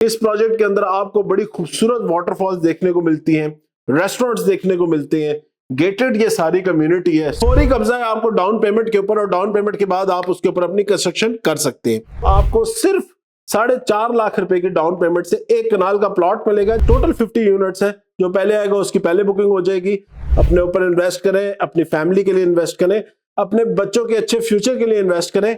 इस प्रोजेक्ट के अंदर आपको बड़ी खूबसूरत वाटरफॉल्स देखने को मिलती हैं, रेस्टोरेंट्स देखने को मिलते हैं, गेटेड ये सारी कम्युनिटी है, फौरी कब्जा है आपको डाउन पेमेंट के ऊपर और डाउन पेमेंट के बाद आप उसके ऊपर अपनी कंस्ट्रक्शन कर सकते हैं। आपको सिर्फ 4.5 लाख रुपए की डाउन पेमेंट से एक कनाल का प्लॉट मिलेगा। टोटल 50 यूनिट्स है, जो पहले आएगा उसकी पहले बुकिंग हो जाएगी। अपने ऊपर इन्वेस्ट करें, अपनी फैमिली के लिए इन्वेस्ट करें, अपने बच्चों के अच्छे फ्यूचर के लिए इन्वेस्ट करें।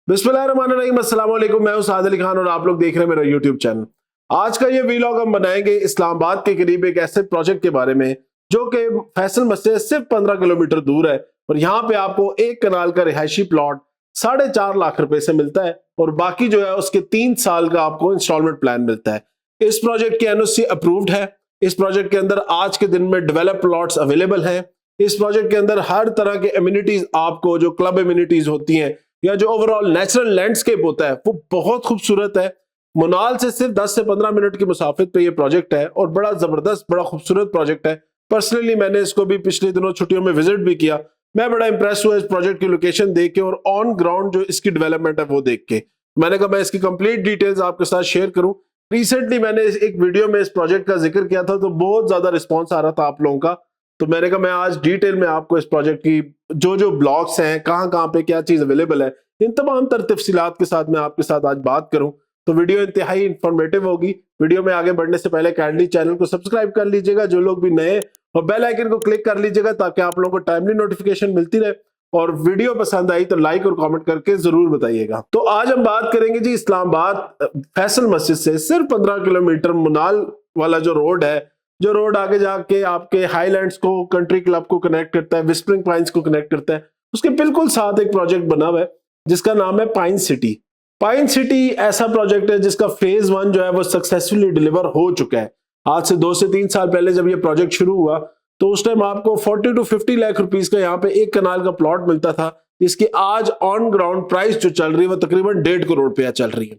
बिस्मिल्लाहिर्रहमानिर्रहीम, अस्सलाम वालेकुम। मैं हूं साद अली खान और आप लोग देख रहे हैं मेरा यूट्यूब चैनल। आज का ये वीलॉग हम बनाएंगे इस्लामाबाद के करीब एक ऐसे प्रोजेक्ट के बारे में जो कि फैसल मस्जिद से सिर्फ 15 किलोमीटर दूर है और यहाँ पे आपको एक कनाल का रिहायशी प्लॉट 4.5 लाख रुपए से मिलता है और बाकी जो है उसके 3 साल का आपको इंस्टॉलमेंट प्लान मिलता है। इस प्रोजेक्ट की एनओसी अप्रूव्ड है। इस प्रोजेक्ट के अंदर आज के दिन में डेवलप प्लॉट्स अवेलेबल हैं। इस प्रोजेक्ट के अंदर हर तरह के एमिनिटीज, आपको जो क्लब एमिनिटीज होती हैं या जो ओवरऑल नेचुरल लैंडस्केप होता है वो बहुत खूबसूरत है। मुनाल से सिर्फ 10 से 15 मिनट की मुसाफिर पे ये प्रोजेक्ट है और बड़ा जबरदस्त, बड़ा खूबसूरत प्रोजेक्ट है। पर्सनली मैंने इसको भी पिछले दिनों छुट्टियों में विजिट भी किया। मैं बड़ा इंप्रेस हुआ इस प्रोजेक्ट की लोकेशन देख के और ऑन ग्राउंड जो इसकी डेवलपमेंट है वो देख के। मैंने कहा मैं इसकी कंप्लीट डिटेल्स आपके साथ शेयर करूं। रिसेंटली मैंने एक वीडियो में इस प्रोजेक्ट का जिक्र किया था तो बहुत ज्यादा रिस्पॉन्स आ रहा था आप लोगों का, तो मैंने कहा मैं आज डिटेल में आपको इस प्रोजेक्ट की जो जो ब्लॉक्स हैं, कहाँ कहाँ पे क्या चीज अवेलेबल है, इन तमाम तर तफसीलात के साथ मैं आपके साथ आज बात करूं। तो वीडियो इंतहाई इंफॉर्मेटिव होगी। वीडियो में आगे बढ़ने से पहले काइंडली चैनल को सब्सक्राइब कर लीजिएगा जो लोग भी नए, और बेल आइकन को क्लिक कर लीजिएगा ताकि आप लोगों को टाइमली नोटिफिकेशन मिलती रहे। और वीडियो पसंद आई तो लाइक और कमेंट करके जरूर बताइएगा। तो आज हम बात करेंगे जी इस्लामाबाद फैसल मस्जिद से सिर्फ 15 किलोमीटर मुनाल वाला जो रोड है, जो रोड आगे जाके आपके हाईलैंड्स को, कंट्री क्लब को कनेक्ट करता है, विस्परिंग पाइन्स को कनेक्ट करता है, उसके बिल्कुल साथ एक प्रोजेक्ट बना हुआ है जिसका नाम है पाइन सिटी। पाइन सिटी ऐसा प्रोजेक्ट है जिसका फेज 1 जो है वो सक्सेसफुली डिलीवर हो चुका है। आज से 2 से 3 साल पहले जब ये प्रोजेक्ट शुरू हुआ तो उस टाइम आपको 40 to 50 लाख रुपीस का यहाँ पे एक कनाल का प्लॉट मिलता था, जिसकी आज ऑन ग्राउंड प्राइस जो चल रही है वो तकरीबन 1.5 करोड़ रुपया चल रही है।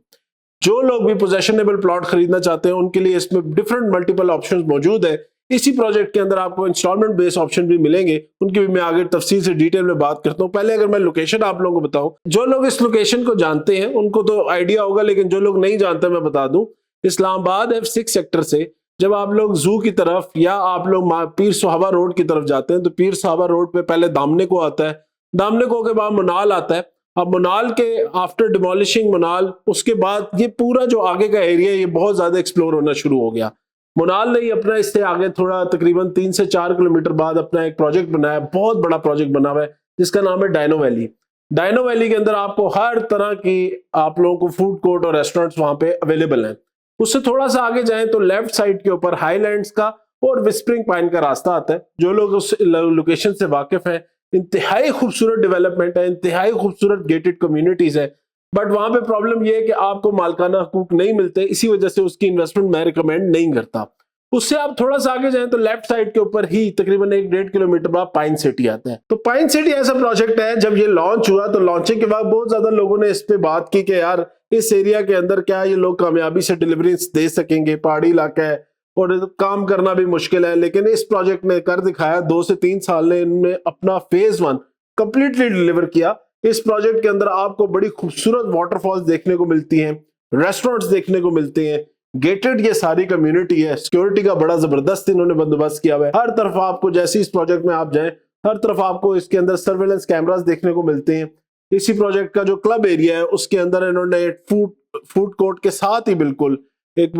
जो लोग भी पोजेशनेबल प्लॉट खरीदना चाहते हैं उनके लिए इसमें डिफरेंट मल्टीपल ऑप्शंस मौजूद है। इसी प्रोजेक्ट के अंदर आपको इंस्टॉलमेंट बेस्ड ऑप्शन भी मिलेंगे, उनकी भी मैं आगे तफसील से डिटेल में बात करता हूँ। पहले अगर मैं लोकेशन आप लोगों को बताऊं, जो लोग इस लोकेशन को जानते हैं उनको तो आइडिया होगा, लेकिन जो लोग नहीं जानते मैं बता दूं। इस्लामाबाद F6 सेक्टर से जब आप लोग जू की तरफ या आप लोग पीर सुहाबा रोड की तरफ जाते हैं तो पीर सुहाबा रोड पे पहले दामने को आता है, दामने को के बाद मुनाल आता है। अब मुनाल के आफ्टर डिमोलिशिंग मुनाल, उसके बाद ये पूरा जो आगे का एरिया ये बहुत ज्यादा एक्सप्लोर होना शुरू हो गया। मुनाल ने ही अपना इससे आगे थोड़ा तकरीबन 3 से 4 किलोमीटर बाद अपना एक प्रोजेक्ट बनाया, बहुत बड़ा प्रोजेक्ट बना हुआ है जिसका नाम है डायनो वैली। डायनो वैली के अंदर आपको हर तरह की आप लोगों को फूड कोर्ट और रेस्टोरेंट्स वहां पे अवेलेबल हैं। उससे थोड़ा सा आगे जाएं तो लेफ्ट साइड के ऊपर हाईलैंड्स का और विस्परिंग पाइन का रास्ता आता है। जो लोग उस लोकेशन से वाकिफ हैं, इंतहाई खूबसूरत डेवलपमेंट है, इंतहाई खूबसूरत गेटेड कम्युनिटीज है, बट वहां पे प्रॉब्लम यह है कि आपको मालकाना हकूक नहीं मिलते, इसी वजह से उसकी इन्वेस्टमेंट मैं रिकमेंड नहीं करता। उससे आप थोड़ा सा आगे जाएं तो लेफ्ट साइड के ऊपर ही तकरीबन 1-1.5 किलोमीटर बाद पाइन सिटी आता है। तो पाइन सिटी ऐसा प्रोजेक्ट है, जब ये लॉन्च हुआ तो लॉन्चिंग के बाद बहुत ज्यादा लोगों ने इस पे बात की कि यार इस एरिया के अंदर क्या ये लोग कामयाबी से डिलीवरी दे सकेंगे, पहाड़ी इलाका है और काम करना भी मुश्किल है। लेकिन इस प्रोजेक्ट ने कर दिखाया। 2 से 3 साल ने इनमें अपना फेज 1 कंप्लीटली डिलीवर किया। इस प्रोजेक्ट के अंदर आपको बड़ी खूबसूरत वाटरफॉल्स देखने को मिलती हैं, रेस्टोरेंट्स देखने को मिलते हैं, गेटेड ये सारी कम्युनिटी है, सिक्योरिटी का बड़ा जबरदस्त इन्होंने बंदोबस्त किया हुआ है। हर तरफ आपको, जैसे इस प्रोजेक्ट में आप जाएं, हर तरफ आपको इसके अंदर सर्वेलेंस कैमरास देखने को मिलते हैं। इसी प्रोजेक्ट का जो क्लब एरिया है उसके अंदर इन्होंने फूड कोर्ट के साथ ही बिल्कुल एक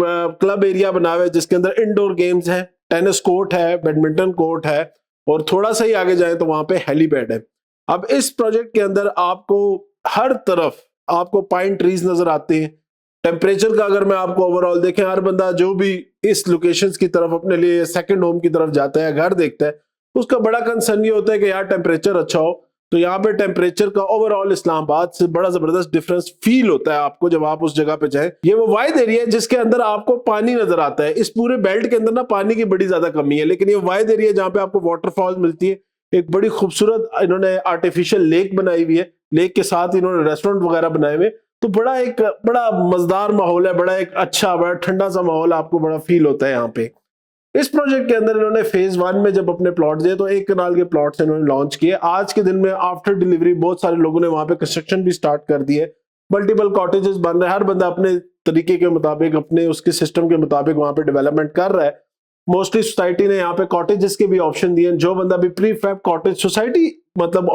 क्लब एरिया बना हुआ है जिसके अंदर इंडोर गेम्स है, टेनिस कोर्ट है, बैडमिंटन कोर्ट है और थोड़ा सा ही आगे जाए तो वहां पे हेलीपैड है। अब इस प्रोजेक्ट के अंदर आपको हर तरफ आपको पाइन ट्रीज नजर आते हैं। टेम्परेचर का अगर मैं आपको ओवरऑल देखें, हर बंदा जो भी इस लोकेशंस की तरफ अपने लिए सेकंड होम की तरफ जाता है, घर देखता है, उसका बड़ा कंसर्न ये होता है कि यार टेम्परेचर अच्छा हो। तो यहाँ पे टेम्परेचर का ओवरऑल इस्लामाबाद से बड़ा जबरदस्त डिफरेंस फील होता है आपको जब आप उस जगह पे जाएं। ये वो वाइड एरिया है जिसके अंदर आपको पानी नजर आता है। इस पूरे बेल्ट के अंदर ना पानी की बड़ी ज्यादा कमी है, लेकिन ये वाइड एरिया जहाँ पे आपको वाटरफॉल मिलती है। एक बड़ी खूबसूरत इन्होंने आर्टिफिशियल लेक बनाई हुई है लेक के साथ इन्होंने रेस्टोरेंट वगैरह बनाए हुए, तो बड़ा मजेदार माहौल है, बड़ा एक अच्छा बड़ा ठंडा सा माहौल आपको बड़ा फील होता है यहाँ पे। इस प्रोजेक्ट के अंदर इन्होंने फेज 1 में जब अपने प्लॉट दिए तो 1 कनाल के प्लॉट्स इन्होंने लॉन्च किए। आज के दिन में आफ्टर डिलीवरी बहुत सारे लोगों ने वहां पे कंस्ट्रक्शन भी स्टार्ट कर दिए, मल्टीपल कॉटेजेस बन रहे हैं, हर बंदा अपने तरीके के मुताबिक अपने उसके सिस्टम के मुताबिक वहां पे डेवलपमेंट कर रहा है। मोस्टली सोसाइटी ने यहाँ पे कॉटेजेस के भी ऑप्शन दिए, जो बंदा भी प्री फैब कॉटेज सोसाइटी मतलब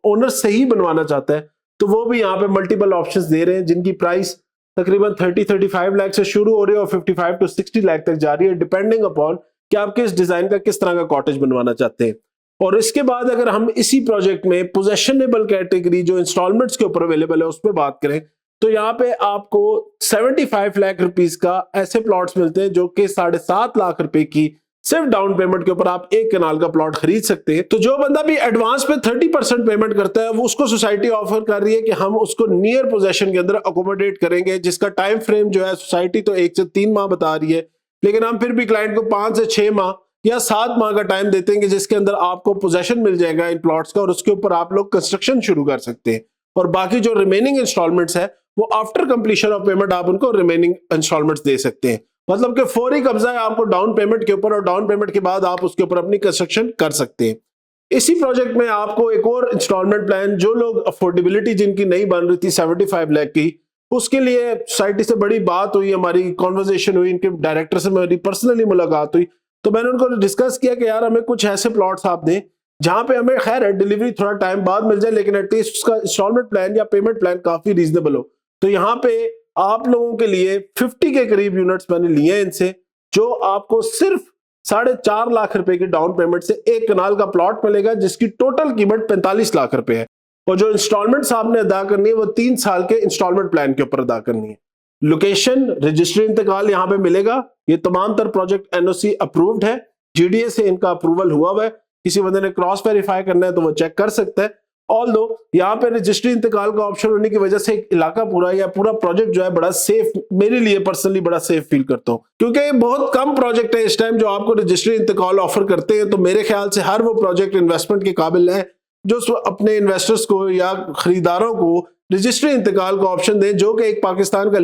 ओनर से ही बनवाना चाहता है तो वो भी यहाँ पे मल्टीपल ऑप्शंस दे रहे हैं, जिनकी प्राइस तकरीबन 30-35 लाख से शुरू हो रही है और 55 to 60 लाख तक जा रही है, डिपेंडिंग अपॉन कि आप किस डिजाइन का किस तरह का कॉटेज बनवाना चाहते हैं। और इसके बाद अगर हम इसी प्रोजेक्ट में पोजेशनेबल कैटेगरी जो इंस्टॉलमेंट्स के ऊपर अवेलेबल है उस पर बात करें तो यहाँ पे आपको 75 लाख रुपीस का ऐसे प्लॉट्स मिलते हैं जो कि 7.5 लाख रुपए की सिर्फ डाउन पेमेंट के ऊपर आप 1 कनाल का प्लॉट खरीद सकते हैं। तो जो बंदा भी एडवांस पे 30% पेमेंट करता है वो उसको सोसाइटी ऑफर कर रही है कि हम उसको नियर पोजेशन के अंदर अकोमोडेट करेंगे, जिसका टाइम फ्रेम जो है सोसाइटी तो 1 से 3 माह बता रही है, लेकिन हम फिर भी क्लाइंट को 5 से 6 माह या 7 माह का टाइम देते हैं जिसके अंदर आपको पोजेशन मिल जाएगा इन प्लॉट्स का और उसके ऊपर आप लोग कंस्ट्रक्शन शुरू कर सकते हैं। और बाकी जो रिमेनिंग इंस्टॉलमेंट्स है वो आफ्टर कंप्लीशन ऑफ पेमेंट आप उनको रिमेनिंग इंस्टॉलमेंट्स दे सकते हैं, मतलब कि फौरी कब्जा है आपको डाउन पेमेंट के ऊपर और डाउन पेमेंट के बाद आप उसके ऊपर अपनी कंस्ट्रक्शन कर सकते हैं। इसी प्रोजेक्ट में आपको एक और इंस्टॉलमेंट प्लान, जो लोग अफोर्डेबिलिटी जिनकी नहीं बन रही थी 75 लाख की, उसके लिए सोसाइटी से बड़ी बात हुई, हमारी कॉन्वर्सेशन हुई, इनके डायरेक्टर से मेरी पर्सनली मुलाकात हुई, तो मैंने उनको डिस्कस किया कि यार हमें कुछ ऐसे प्लॉट्स आप दें जहां पे हमें खैर डिलीवरी थोड़ा टाइम बाद मिल जाए लेकिन एटलीस्ट उसका इंस्टॉलमेंट प्लान या पेमेंट प्लान काफी रीजनेबल हो। तो यहाँ पे आप लोगों के लिए 50 के करीब यूनिट्स मैंने लिए हैं इनसे, जो आपको सिर्फ 4.5 लाख रुपए की डाउन पेमेंट से 1 कनाल का प्लॉट मिलेगा, जिसकी टोटल कीमत 45 लाख रुपए है। और जो इंस्टॉलमेंट्स आपने अदा करनी है वो 3 साल के इंस्टॉलमेंट प्लान के ऊपर अदा करनी है। लोकेशन रजिस्ट्री इंतकाल यहाँ पे मिलेगा। ये तमाम तर प्रोजेक्ट एनओसी अप्रूव्ड है, जीडीए से इनका अप्रूवल हुआ है, किसी बंदे ने क्रॉस वेरीफाई करना है तो वो चेक कर सकता है। ऑल्दो यहाँ पे रजिस्ट्री इंतकाल का ऑप्शन होने की वजह से इलाका पूरा या पूरा प्रोजेक्ट जो है बड़ा सेफ, मेरे लिए पर्सनली बड़ा सेफ फील करता हूँ, क्योंकि बहुत कम प्रोजेक्ट है इस टाइम जो आपको रजिस्ट्री इंतकाल ऑफर करते हैं। तो मेरे ख्याल से हर वो प्रोजेक्ट इन्वेस्टमेंट के काबिल है जो अपने इन्वेस्टर्स को या खरीदारों को रजिस्ट्री इंतकाल का ऑप्शन दें, जो कि एक पाकिस्तान का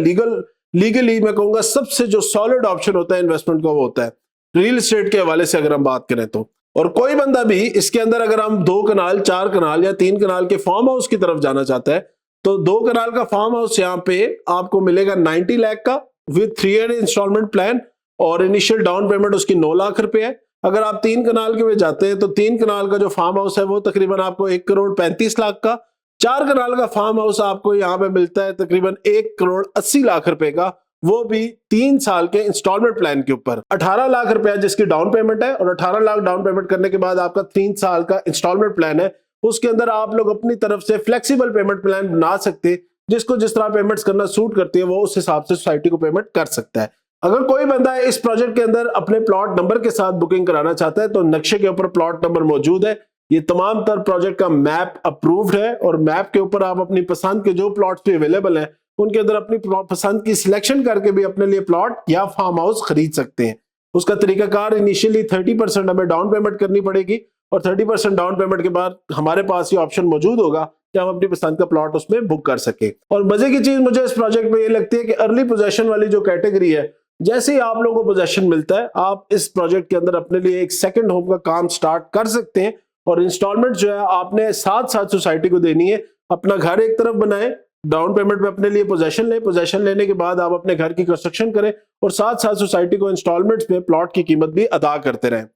लीगली मैं कहूंगा सबसे जो सॉलिड ऑप्शन होता है इन्वेस्टमेंट का वो होता है रियल एस्टेट के हवाले से अगर हम बात करें तो। और कोई बंदा भी इसके अंदर अगर हम 2 कनाल 4 कनाल या 3 कनाल के फार्म हाउस की तरफ जाना चाहता है तो 2 कनाल का फार्म हाउस यहाँ पे आपको मिलेगा 90 लाख का विद 3 ईयर इंस्टॉलमेंट प्लान और इनिशियल डाउन पेमेंट उसकी 9 लाख रुपए है। अगर आप 3 कनाल के में जाते हैं तो 3 कनाल का जो फार्म हाउस है वो तकरीबन आपको 1,35 लाख का, 4 कनाल का फार्म हाउस आपको यहाँ पे मिलता है तकरीबन 1,80 लाख रुपए का, वो भी 3 साल के इंस्टॉलमेंट प्लान के ऊपर। 18 लाख रुपया जिसकी डाउन पेमेंट है और 18 लाख डाउन पेमेंट करने के बाद आपका 3 साल का इंस्टॉलमेंट प्लान है। उसके अंदर आप लोग अपनी तरफ से फ्लेक्सिबल पेमेंट प्लान बना सकते हैं, जिसको जिस तरह पेमेंट्स करना सूट करती है वो उस हिसाब से सोसाइटी को पेमेंट कर सकता है। अगर कोई बंदा इस प्रोजेक्ट के अंदर अपने प्लॉट नंबर के साथ बुकिंग कराना चाहता है तो नक्शे के ऊपर प्लॉट नंबर मौजूद है। ये तमाम तर प्रोजेक्ट का मैप अप्रूव्ड है और मैप के ऊपर आप अपनी पसंद के जो प्लॉट्स भी अवेलेबल हैं उनके अंदर अपनी पसंद की सिलेक्शन करके भी अपने लिए प्लॉट या फार्म हाउस खरीद सकते हैं। उसका तरीकाकार इनिशियली 30% हमें डाउन पेमेंट करनी पड़ेगी और 30% डाउन पेमेंट के बाद हमारे पास ये ऑप्शन मौजूद होगा कि हम अपनी पसंद का प्लॉट उसमें बुक कर सके। और मजे की चीज मुझे इस प्रोजेक्ट में ये लगती है कि अर्ली पोजेशन वाली जो कैटेगरी है, जैसे ही आप लोगों को पोजेशन मिलता है आप इस प्रोजेक्ट के अंदर अपने लिए एक सेकंड होम का काम स्टार्ट कर सकते हैं और इंस्टॉलमेंट जो है आपने साथ साथ सोसाइटी को देनी है। अपना घर एक तरफ बनाए, डाउन पेमेंट में अपने लिए पोजेशन ले, पोजेशन लेने के बाद आप अपने घर की कंस्ट्रक्शन करें और साथ साथ सोसाइटी को इंस्टॉलमेंट्स में प्लॉट की कीमत भी अदा करते रहें।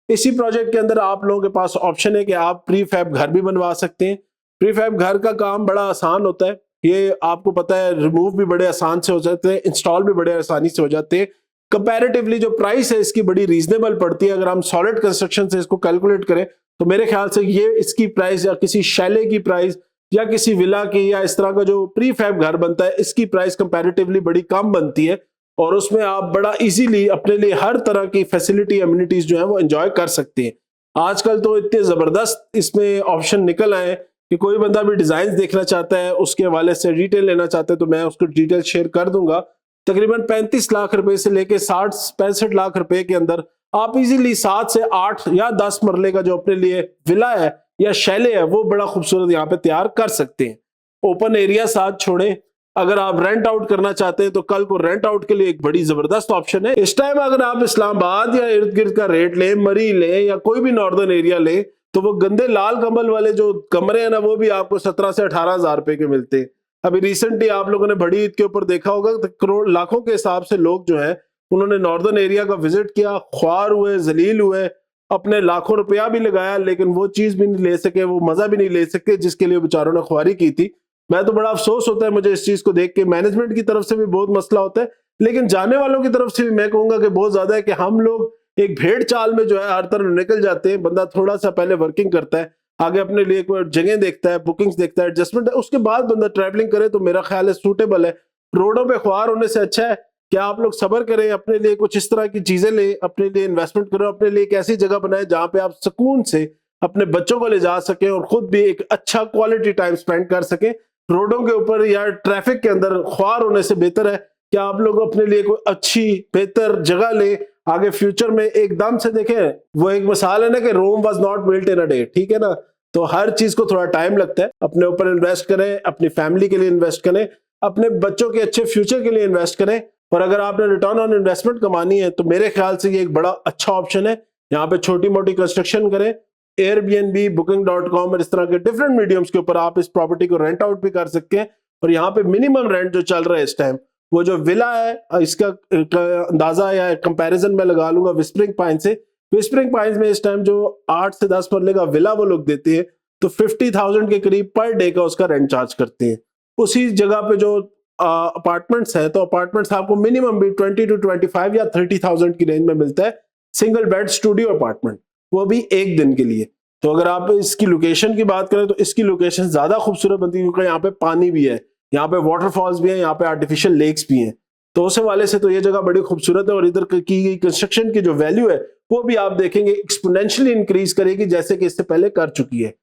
इसी प्रोजेक्ट के अंदर आप लोगों के पास ऑप्शन है कि आप प्री फैब घर भी बनवा सकते हैं। प्री फैब घर का काम बड़ा आसान होता है, ये आपको पता है, रिमूव भी बड़े आसान से हो जाते हैं, इंस्टॉल भी बड़े आसानी से हो जाते हैं। कंपैरेटिवली जो प्राइस है इसकी बड़ी रीजनेबल पड़ती है। अगर हम सॉलिड कंस्ट्रक्शन से इसको कैलकुलेट करें तो मेरे ख्याल से ये इसकी प्राइस या किसी शैले की प्राइस या किसी विला की या इस तरह का जो प्री फैब घर बनता है इसकी प्राइस कंपैरेटिवली बड़ी कम बनती है और उसमें आप बड़ा इजीली अपने लिए हर तरह की फैसिलिटी एमिनिटीज जो है वो एंजॉय कर सकते हैं। आजकल तो इतने जबरदस्त इसमें ऑप्शन निकल आए कि कोई बंदा भी डिजाइन देखना चाहता है, उसके हवाले से डिटेल लेना चाहता है तो मैं उसको डिटेल शेयर कर दूंगा। तकरीबन 35 लाख रुपए से लेके 60-65 लाख रुपए के अंदर आप इजीली 7 से 8 या 10 मरले का जो अपने लिए विला है या शैले है वो बड़ा खूबसूरत यहाँ पे तैयार कर सकते हैं। ओपन एरिया साथ छोड़ें। अगर आप रेंट आउट करना चाहते हैं तो कल को रेंट आउट के लिए एक बड़ी जबरदस्त ऑप्शन है। इस टाइम अगर आप इस्लामाबाद या इर्द गिर्द का रेट लें, मरी लें या कोई भी नॉर्दर्न एरिया लें, तो वो गंदे लाल कंबल वाले जो कमरे हैं ना, वो भी आपको 17 से 18 हजार रुपए के मिलते हैं। अभी रिसेंटली आप लोगों ने बड़ी ईद के ऊपर देखा होगा तो करोड़ लाखों के हिसाब से लोग जो है उन्होंने नॉर्दर्न एरिया का विजिट किया, ख्वार हुए, जलील हुए, अपने लाखों रुपया भी लगाया, लेकिन वो चीज भी नहीं ले सके, वो मजा भी नहीं ले सके जिसके लिए बेचारों ने ख्वारी की थी। मैं तो बड़ा अफसोस होता है मुझे इस चीज को देख के। मैनेजमेंट की तरफ से भी बहुत मसला होता है, लेकिन जाने वालों की तरफ से भी मैं कहूंगा कि बहुत ज्यादा है कि हम लोग एक भेड़ चाल में जो है हर तरफ निकल जाते हैं। बंदा थोड़ा सा पहले वर्किंग करता है, आगे अपने लिए कोई जगह देखता है, बुकिंग्स देखता है, एडजस्टमेंट है, उसके बाद बंदा ट्रैवलिंग करे तो मेरा ख्याल है सूटेबल है। रोडों पे ख्वार होने से अच्छा है कि आप लोग सब्र करें, अपने लिए कुछ इस तरह की चीजें लें, अपने लिए इन्वेस्टमेंट करो, अपने लिए एक ऐसी जगह बनाए जहां पे आप सुकून से अपने बच्चों को ले जा सकें और खुद भी एक अच्छा क्वालिटी टाइम स्पेंड कर सकें। रोडों के ऊपर या ट्रैफिक के अंदर ख्वार होने से बेहतर है कि आप लोग अपने लिए कोई अच्छी बेहतर जगह ले, आगे फ्यूचर में एकदम से देखें। वो एक मिसाल है ना कि Rome was not built in a day, ठीक है ना। तो हर चीज को थोड़ा टाइम लगता है। अपने ऊपर इन्वेस्ट करें, अपनी फैमिली के लिए इन्वेस्ट करें, अपने बच्चों के अच्छे फ्यूचर के लिए इन्वेस्ट करें। और अगर आपने रिटर्न ऑन इन्वेस्टमेंट कमानी है तो मेरे ख्याल से ये एक बड़ा अच्छा ऑप्शन है। यहाँ पे छोटी मोटी कंस्ट्रक्शन करें, एयरबीएनबी, Booking.com और इस तरह के डिफरेंट मीडियम्स के ऊपर आप इस प्रॉपर्टी को रेंट आउट भी कर सकते हैं। और यहाँ पे मिनिमम रेंट जो चल रहा है इस टाइम, वो जो विला है इसका अंदाजा या कंपैरिजन में लगा लूंगा विस्परिंग पाइन से। विस्परिंग पाइन्स में इस टाइम जो 8 से 10 मरले का विला वो लोग देते हैं तो 50,000 के करीब पर डे का उसका रेंट चार्ज करते हैं। उसी जगह पे जो अपार्टमेंट्स है तो अपार्टमेंट्स आपको मिनिमम भी 20 to 25 या 30,000 की रेंज में मिलता है, सिंगल बेड स्टूडियो अपार्टमेंट, वो भी एक दिन के लिए। तो अगर आप इसकी लोकेशन की बात करें तो इसकी लोकेशन ज्यादा खूबसूरत बनती है क्योंकि यहाँ पे पानी भी है, यहाँ पे वाटरफॉल्स भी है, यहाँ पे आर्टिफिशियल लेक्स भी हैं। तो उस हवाले से तो ये जगह बड़ी खूबसूरत है और इधर की गई कंस्ट्रक्शन की जो वैल्यू है वो भी आप देखेंगे एक्सपोनेंशियली इंक्रीज करेगी जैसे कि इससे पहले कर चुकी है।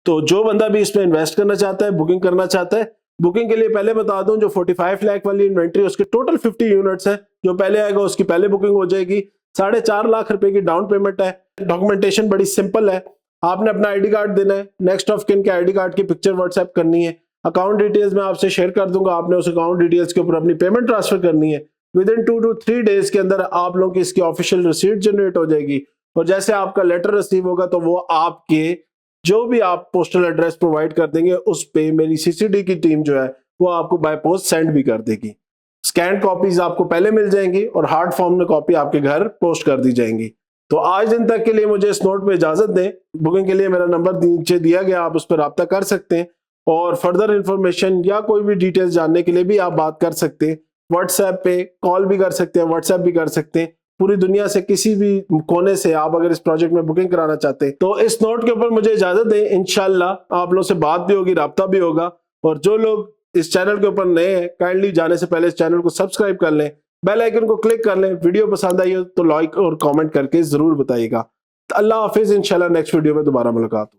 तो जो बंदा भी इसमें इन्वेस्ट करना चाहता है, बुकिंग करना चाहता है, बुकिंग के लिए पहले बता दूं जो 45 लाख वाली इन्वेंट्री उसके टोटल 50 यूनिट्स है, जो पहले आएगा उसकी पहले बुकिंग हो जाएगी। 4.5 लाख रुपए की डाउन पेमेंट है। डॉक्यूमेंटेशन बड़ी सिंपल है, आपने अपना आईडी कार्ड देना है, नेक्स्ट ऑफ किन के आईडी कार्ड की पिक्चर व्हाट्सएप करनी है, अकाउंट डिटेल्स मैं आपसे शेयर कर दूंगा, आपने उस अकाउंट डिटेल्स के ऊपर अपनी पेमेंट ट्रांसफर करनी है। विद इन 2 to 3 डेज के अंदर आप लोगों की इसकी ऑफिशियल रिसीट जनरेट हो जाएगी और जैसे आपका लेटर रिसीव होगा तो वो आपके जो भी आप पोस्टल एड्रेस प्रोवाइड कर देंगे उस पे मेरी सीसीडी की टीम जो है वो आपको बाय पोस्ट सेंड भी कर देगी। स्कैन कॉपीज आपको पहले मिल जाएंगी और हार्ड फॉर्म में कॉपी आपके घर पोस्ट कर दी जाएंगी। तो आज दिन तक के लिए मुझे इस नोट पे इजाजत दें। बुकिंग के लिए मेरा नंबर नीचे दिया गया, आप उस पर रब्ता कर सकते हैं और फर्दर इंफॉर्मेशन या कोई भी डिटेल्स जानने के लिए भी आप बात कर सकते हैं। व्हाट्सएप पे कॉल भी कर सकते हैं, व्हाट्सएप भी कर सकते हैं। पूरी दुनिया से किसी भी कोने से आप अगर इस प्रोजेक्ट में बुकिंग कराना चाहते हैं तो इस नोट के ऊपर मुझे इजाजत दें। इंशाल्लाह आप लोग से बात भी होगी, राब्ता भी होगा। और जो लोग इस चैनल के ऊपर नए हैं काइंडली जाने से पहले इस चैनल को सब्सक्राइब कर लें, बेल आइकन को क्लिक कर लें। वीडियो पसंद आई हो तो लाइक और कमेंट करके जरूर बताइएगा। अल्लाह हाफिज, इंशाल्लाह नेक्स्ट वीडियो में दोबारा मुलाकात हो।